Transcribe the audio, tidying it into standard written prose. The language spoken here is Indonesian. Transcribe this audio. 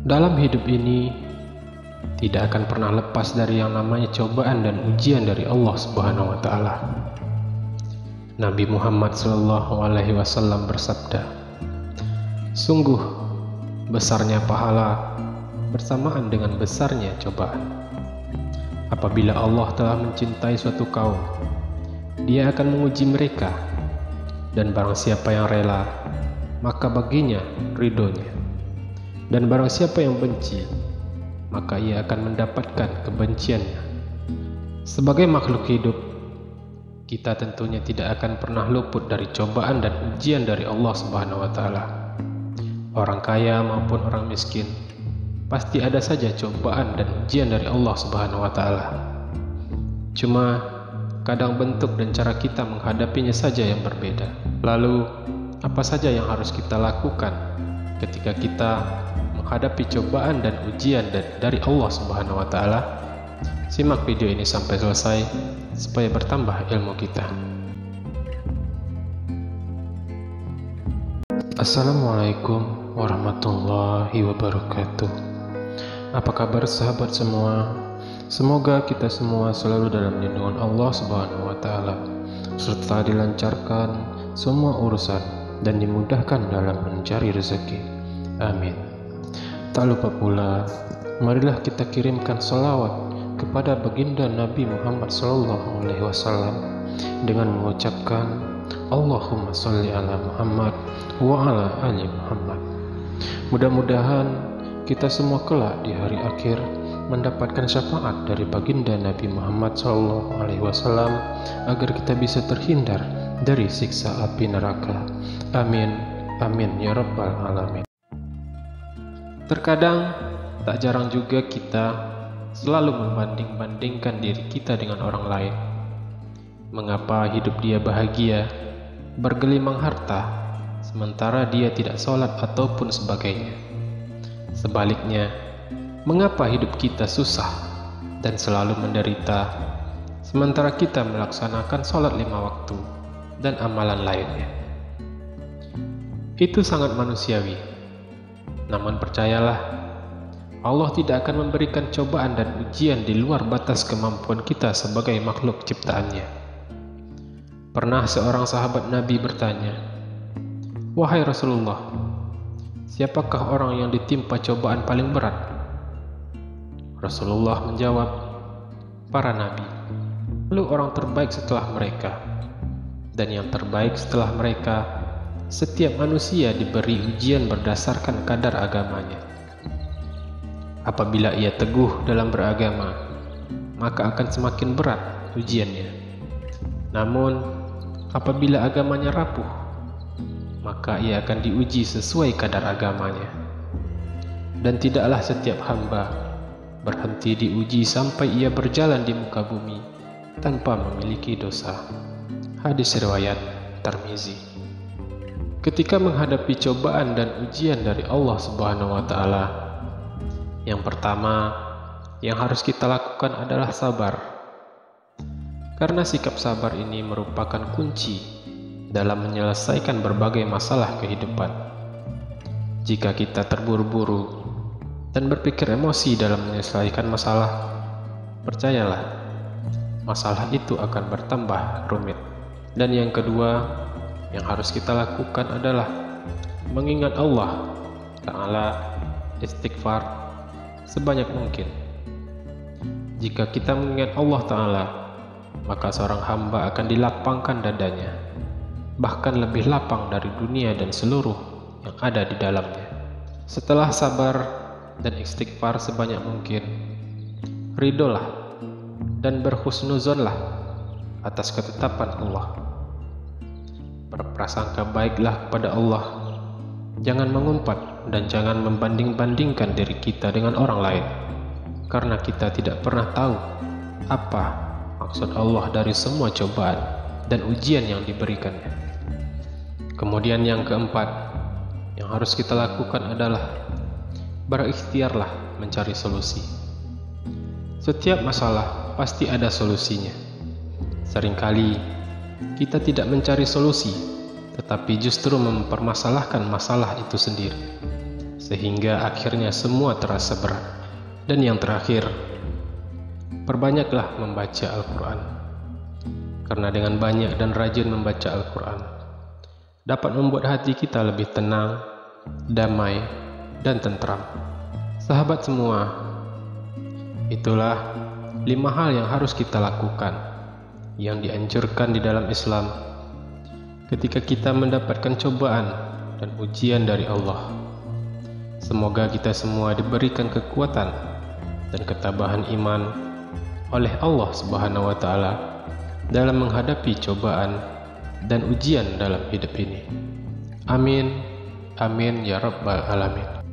Dalam hidup ini tidak akan pernah lepas dari yang namanya cobaan dan ujian dari Allah Subhanahu wa taala. Nabi Muhammad SAW bersabda, "Sungguh besarnya pahala bersamaan dengan besarnya cobaan. Apabila Allah telah mencintai suatu kaum, Dia akan menguji mereka, dan barang siapa yang rela, maka baginya ridhonya. Dan barang siapa yang benci, maka ia akan mendapatkan kebenciannya." Sebagai makhluk hidup, kita tentunya tidak akan pernah luput dari cobaan dan ujian dari Allah Subhanahu wa taala. Orang kaya maupun orang miskin, pasti ada saja cobaan dan ujian dari Allah Subhanahu wa taala. Cuma kadang bentuk dan cara kita menghadapinya saja yang berbeda. Lalu, apa saja yang harus kita lakukan ketika kita menghadapi cobaan dan ujian dari Allah Subhanahu wa taala? Simak video ini sampai selesai supaya bertambah ilmu kita. Assalamualaikum warahmatullahi wabarakatuh. Apa kabar sahabat semua? Semoga kita semua selalu dalam lindungan Allah Subhanahu wa taala, serta dilancarkan semua urusan dan dimudahkan dalam mencari rezeki. Amin. Tak lupa pula, marilah kita kirimkan salawat kepada baginda Nabi Muhammad SAW dengan mengucapkan Allahumma sholli ala Muhammad wa ala ali Muhammad. Mudah-mudahan kita semua kelak di hari akhir mendapatkan syafaat dari baginda Nabi Muhammad SAW agar kita bisa terhindar dari siksa api neraka. Amin, amin ya rabbal alamin. Terkadang, tak jarang juga kita selalu membanding-bandingkan diri kita dengan orang lain. Mengapa hidup dia bahagia, bergelimang harta, sementara dia tidak sholat ataupun sebagainya? Sebaliknya, mengapa hidup kita susah dan selalu menderita, sementara kita melaksanakan sholat 5 waktu dan amalan lainnya? Itu sangat manusiawi. Namun percayalah, Allah tidak akan memberikan cobaan dan ujian di luar batas kemampuan kita sebagai makhluk ciptaannya. Pernah seorang sahabat Nabi bertanya, "Wahai Rasulullah, siapakah orang yang ditimpa cobaan paling berat?" Rasulullah menjawab, "Para nabi, lalu orang terbaik setelah mereka, dan yang terbaik setelah mereka, setiap manusia diberi ujian berdasarkan kadar agamanya. Apabila ia teguh dalam beragama, maka akan semakin berat ujiannya. Namun, apabila agamanya rapuh, maka ia akan diuji sesuai kadar agamanya. Dan tidaklah setiap hamba berhenti diuji sampai ia berjalan di muka bumi tanpa memiliki dosa." Hadis riwayat Tirmizi. Ketika menghadapi cobaan dan ujian dari Allah Subhanahu wa taala, yang pertama yang harus kita lakukan adalah sabar. Karena sikap sabar ini merupakan kunci dalam menyelesaikan berbagai masalah kehidupan. Jika kita terburu-buru dan berpikir emosi dalam menyelesaikan masalah, percayalah, masalah itu akan bertambah rumit. Dan yang kedua yang harus kita lakukan adalah mengingat Allah Ta'ala, istighfar sebanyak mungkin. Jika kita mengingat Allah Ta'ala, maka seorang hamba akan dilapangkan dadanya, bahkan lebih lapang dari dunia dan seluruh yang ada di dalamnya. Setelah sabar dan istighfar sebanyak mungkin, ridholah dan berhusnuzonlah atas ketetapan Allah. Berprasangka baiklah kepada Allah. Jangan mengumpat dan jangan membanding-bandingkan diri kita dengan orang lain, karena kita tidak pernah tahu apa maksud Allah dari semua cobaan dan ujian yang diberikannya. Kemudian yang keempat yang harus kita lakukan adalah berikhtiarlah mencari solusi. Setiap masalah pasti ada solusinya. Seringkali kita tidak mencari solusi, tetapi justru mempermasalahkan masalah itu sendiri. sehingga akhirnya semua terasa berat. Dan yang terakhir, perbanyaklah membaca Al-Quran, karena dengan banyak dan rajin membaca Al-Quran dapat membuat hati kita lebih tenang, damai, dan tentram. Sahabat semua, itulah 5 hal yang harus kita lakukan, yang dianjurkan di dalam Islam ketika kita mendapatkan cobaan dan ujian dari Allah. Semoga kita semua diberikan kekuatan dan ketabahan iman oleh Allah Subhanahu wa Ta'ala dalam menghadapi cobaan dan ujian dalam hidup ini. Amin, amin ya rabbal alamin.